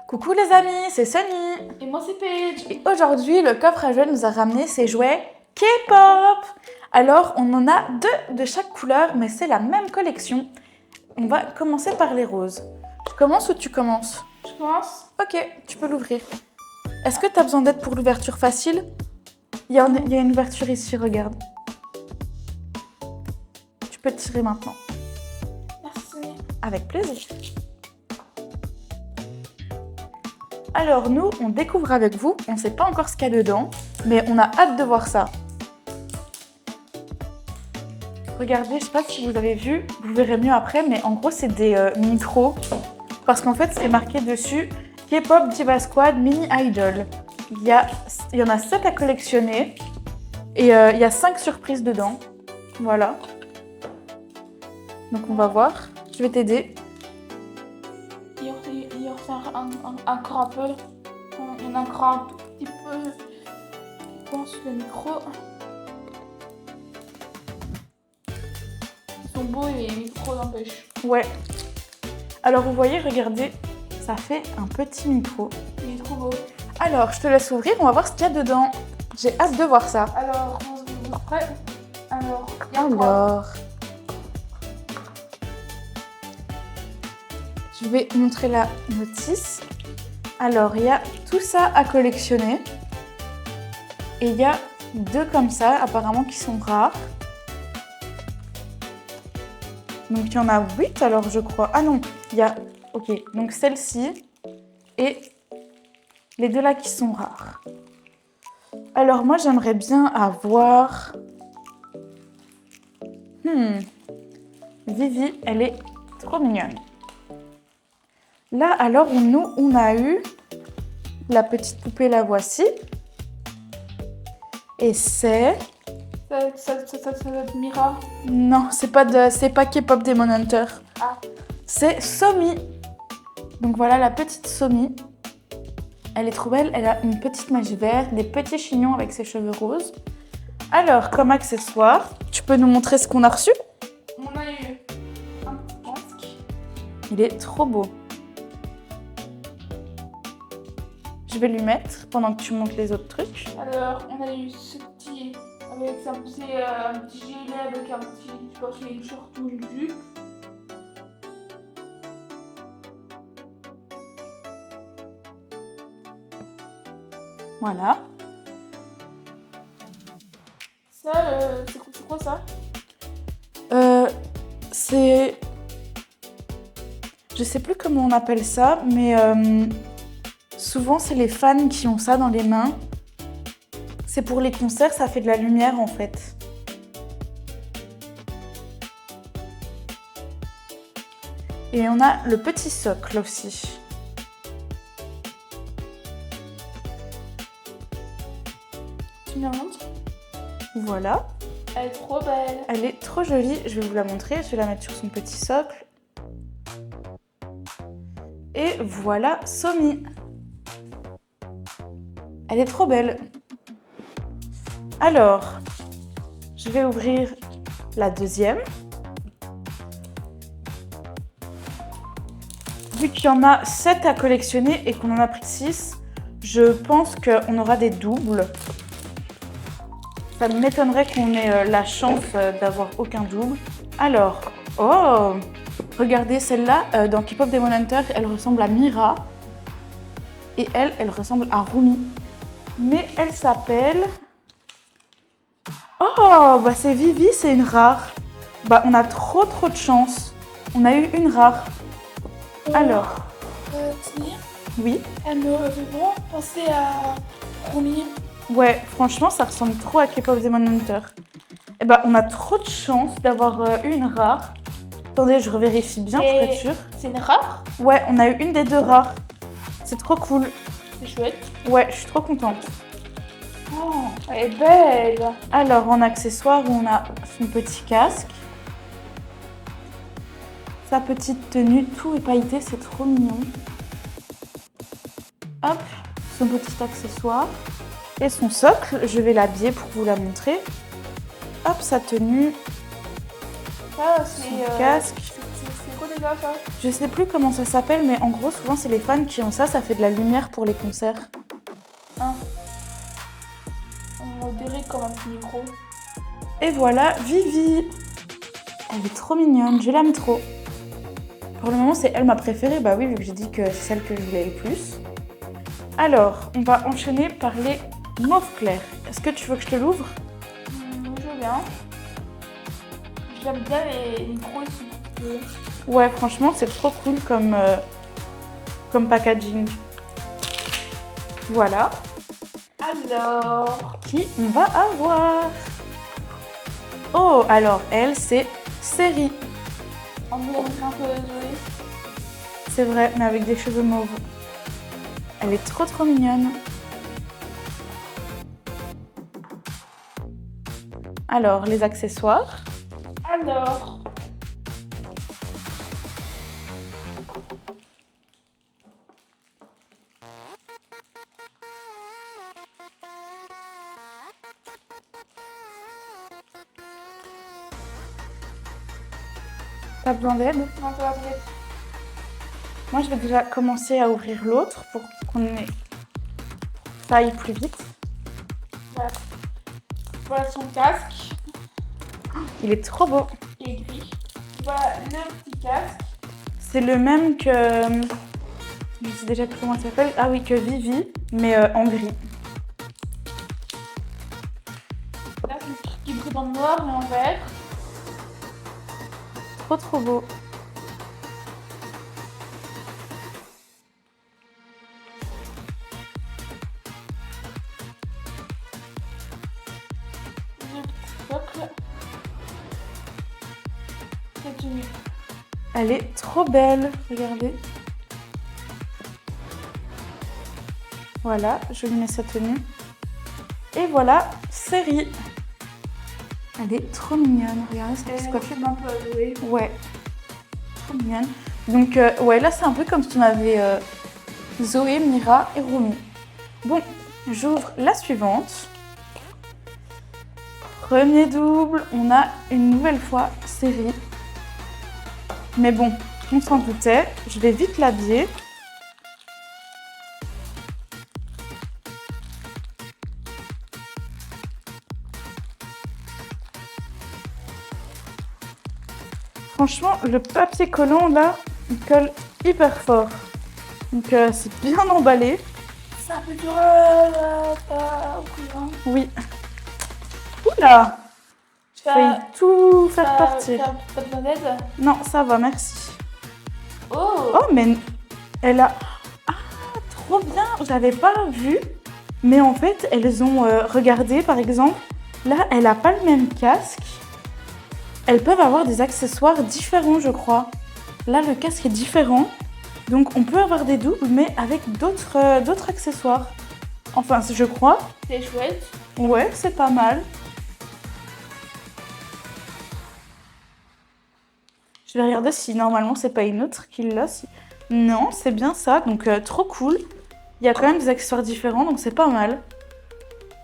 Coucou les amis, c'est Sunny. Et moi c'est Paige. Et aujourd'hui, le coffre à jouets nous a ramené ses jouets K-pop. Alors, on en a deux de chaque couleur, mais c'est la même collection. On va commencer par les roses. Tu commences ou tu commences? Je commence. Ok, tu peux l'ouvrir. Est-ce que tu as besoin d'aide pour l'ouverture facile? Il y a une ouverture ici, regarde. Tu peux tirer maintenant. Merci. Avec plaisir. Alors nous, on découvre avec vous, on ne sait pas encore ce qu'il y a dedans, mais on a hâte de voir ça. Regardez, je ne sais pas si vous avez vu, vous verrez mieux après, mais en gros c'est des micros, parce qu'en fait c'est marqué dessus K-pop Diva Squad Mini Idol. Il y en a 7 à collectionner, et il y a 5 surprises dedans, voilà. Donc on va voir, je vais t'aider. Il y a encore un peu. Il y en a encore un tout petit peu. Je pense le micro. Ils sont beaux et les micros n'empêchent. Ouais. Alors vous voyez, regardez, ça fait un petit micro. Il est trop beau. Alors, je te laisse ouvrir, on va voir ce qu'il y a dedans. J'ai hâte de voir ça. Alors, vous êtes prêts? Alors, il y a quoi? Alors, je vais montrer la notice. Alors, il y a tout ça à collectionner. Et il y a 2 comme ça, apparemment, qui sont rares. Donc, il y en a 8, alors, je crois. Ah non, il y a... Ok, donc celle-ci et les 2 là qui sont rares. Alors, moi, j'aimerais bien avoir... Vivi, elle est trop mignonne. Là, alors, nous, on a eu la petite poupée, la voici. Et c'est... Ça doit être Mira. Non, c'est pas K-pop Demon Hunter. Ah. C'est Somi. Donc voilà la petite Somi. Elle est trop belle. Elle a une petite mèche verte, des petits chignons avec ses cheveux roses. Alors, comme accessoire, tu peux nous montrer ce qu'on a reçu? On a eu un casque. Il est trop beau. Je vais lui mettre pendant que tu montres les autres trucs. Alors, on a eu ce petit avec un petit gilet avec un petit, je pense qu'il y a une short ou une jupe. Voilà. Ça, c'est quoi ça? C'est... Je sais plus comment on appelle ça, mais souvent c'est les fans qui ont ça dans les mains. C'est pour les concerts, ça fait de la lumière en fait. Et on a le petit socle aussi. Tu me la montres? Voilà. Elle est trop belle. Elle est trop jolie, je vais vous la montrer, je vais la mettre sur son petit socle. Et voilà Somi. Elle est trop belle. Alors, je vais ouvrir la deuxième. Vu qu'il y en a 7 à collectionner et qu'on en a pris 6, je pense qu'on aura des doubles. Ça m'étonnerait qu'on ait la chance d'avoir aucun double. Alors, oh! Regardez celle-là, dans K-pop Demon Hunter, elle ressemble à Mira. Et elle ressemble à Rumi. Mais elle s'appelle... Oh, bah c'est Vivi, c'est une rare. Bah on a trop de chance. On a eu une rare. Alors, oui. Elle me fait vraiment penser à Rumi. Ouais, franchement, ça ressemble trop à K-pop Demon Hunter. Et bah on a trop de chance d'avoir eu une rare. Attendez, je revérifie bien pour être sûre. C'est une rare? Ouais, on a eu une des 2 rares. C'est trop cool. C'est chouette. Ouais, je suis trop contente. Oh, elle est belle. Alors, en accessoire, on a son petit casque. Sa petite tenue, tout est pailleté, c'est trop mignon. Hop, son petit accessoire. Et son socle, je vais l'habiller pour vous la montrer. Hop, sa tenue, Ça, son casque. C'est quoi déjà ça? Je sais plus comment ça s'appelle, mais en gros, souvent, c'est les fans qui ont ça. Ça fait de la lumière pour les concerts. Hein. On dirait comme un petit micro. Et voilà, Vivi. Elle est trop mignonne, je l'aime trop. Pour le moment, c'est elle ma préférée. Bah oui, vu que j'ai dit que c'est celle que je voulais le plus. Alors, on va enchaîner par les mauves clairs. Est-ce que tu veux que je te l'ouvre? Je veux bien. J'aime bien les micros ici. Ouais, franchement, c'est trop cool comme packaging. Voilà. Alors, Qui on va avoir? Oh, alors, elle, c'est Série. on dirait un peu Zoé. C'est vrai, mais avec des cheveux mauves. Elle est trop trop mignonne. Alors, les accessoires. Alors, T'as besoin d'aide? non, ça va peut-être. Moi, je vais déjà commencer à ouvrir l'autre pour ça aille plus vite. Voilà. Voilà son casque. Il est trop beau. Il est gris. Voilà le petit casque. C'est le même que... Je sais déjà plus comment il s'appelle. Ah oui, que Vivi, mais en gris. Là, c'est le truc qui brille en noir et en vert. Trop trop beau. Le petit socle. C'est une... Elle est trop belle. Regardez. Voilà, je lui mets sa tenue. Et voilà, Série. Elle est trop mignonne. Regardez ce petit coiffe. un peu à Zoé. Ouais, trop mignonne. Donc, ouais, là, c'est un peu comme si on avait Zoé, Mira et Romy. Bon, j'ouvre la suivante. Premier double, on a une nouvelle fois Série. Mais bon, on s'en doutait. Je vais vite l'habiller. Franchement, le papier collant, là, il colle hyper fort. Donc, c'est bien emballé. C'est un peu dur à ouvrir. Hein. Oui. Oula! J'ai failli tout faire partir. T'as besoin d'aide? Non, ça va, merci. Oh! Oh, mais elle a... Ah, trop bien! J'avais pas vu. Mais en fait, elles ont regardé, par exemple. Là, elle a pas le même casque. Elles peuvent avoir des accessoires différents, je crois. Là, le casque est différent. Donc, on peut avoir des doubles, mais avec d'autres accessoires. Enfin, je crois. C'est chouette. Ouais, c'est pas mal. Je vais regarder si normalement c'est pas une autre qui l'a. Non, c'est bien ça, donc trop cool. Il y a quand même des accessoires différents, donc c'est pas mal.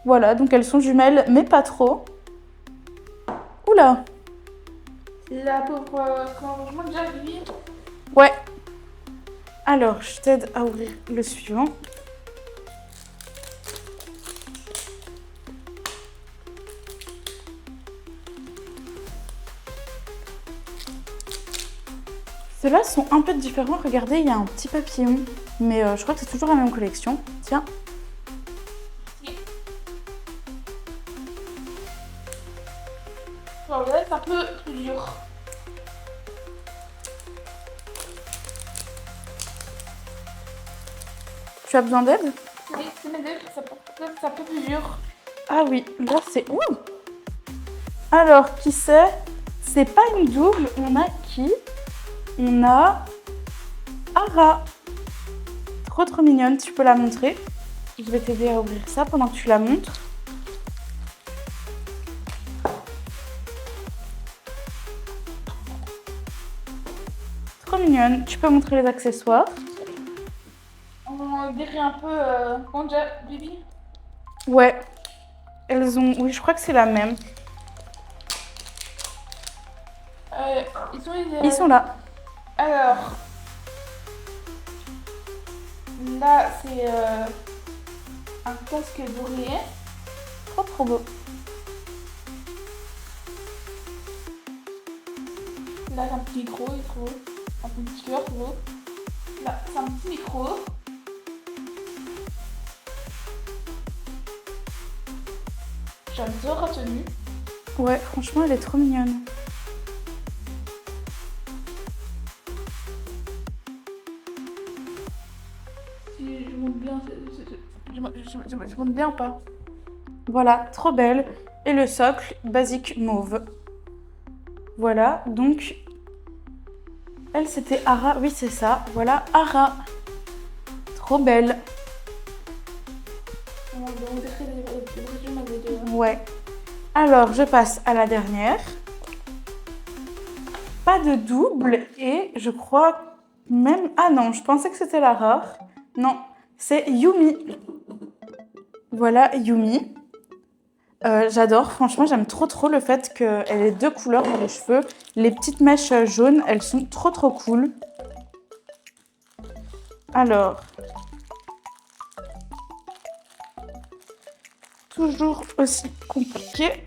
Voilà, donc elles sont jumelles, mais pas trop. Oula! La pauvre rangement déjà Vivi. Ouais. Alors, je t'aide à ouvrir le suivant. Ceux-là sont un peu différents. Regardez, il y a un petit papillon. Mais je crois que c'est toujours la même collection. Tiens. Bon, là, c'est un peu plus dur. Tu as besoin d'aide? C'est mes deux, c'est un peu plus dur. Ah oui, là c'est... Ouh! Alors, qui c'est? C'est pas une double. On a qui? On a Ara. Trop trop mignonne. Tu peux la montrer? Je vais t'aider à ouvrir ça pendant que tu la montres. Trop mignonne. Tu peux montrer les accessoires. On dirait un peu... Comment déjà, Vivi? Ouais. Elles ont... Oui, je crois que c'est la même. Ils sont, Ils sont là. Alors, là, c'est un casque d'oreiller. Trop beau. Là, c'est un petit micro, il est trop beau. Un petit cœur, trop beau. Là, c'est un petit micro. J'adore la tenue. Ouais, franchement, elle est trop mignonne. Si je monte bien, je monte bien ou pas? Voilà, trop belle. Et le socle, basique mauve. Voilà, donc... Elle, c'était Ara. Oui, c'est ça. Voilà, Ara. Trop belle. Ouais. Alors, je passe à la dernière. Pas de double et je crois même... Ah non, je pensais que c'était la rare. Non, c'est Yumi. Voilà, Yumi. J'adore, franchement, j'aime trop le fait qu'elle ait deux couleurs dans les cheveux. Les petites mèches jaunes, elles sont trop cool. Alors... Toujours aussi compliqué.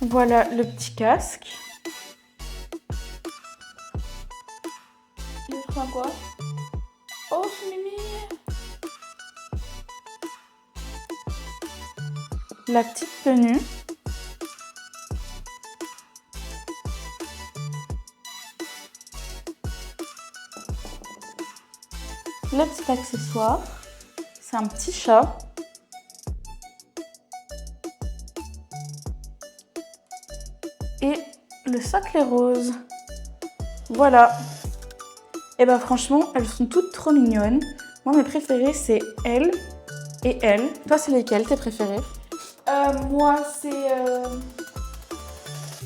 Voilà le petit casque. Il prend quoi? Oh, c'est Mimi! La petite tenue. Le petit accessoire. C'est un petit chat. Et le socle est rose. Voilà. Et bah franchement, elles sont toutes trop mignonnes. Moi, mes préférées, c'est elle et elle. Toi, c'est lesquelles tes préférées? Moi, c'est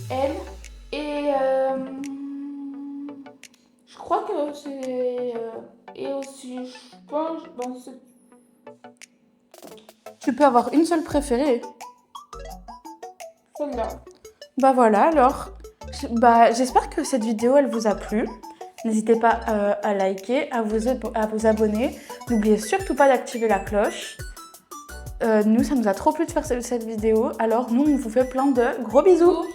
elle. Et je crois que c'est... et aussi, je pense... Ben, c'est... Tu peux avoir une seule préférée. Celle-là. Bah voilà, alors. Bah, j'espère que cette vidéo, elle vous a plu. N'hésitez pas à liker, à vous abonner. N'oubliez surtout pas d'activer la cloche. Nous, ça nous a trop plu de faire cette vidéo. Alors, nous, on vous fait plein de gros bisous.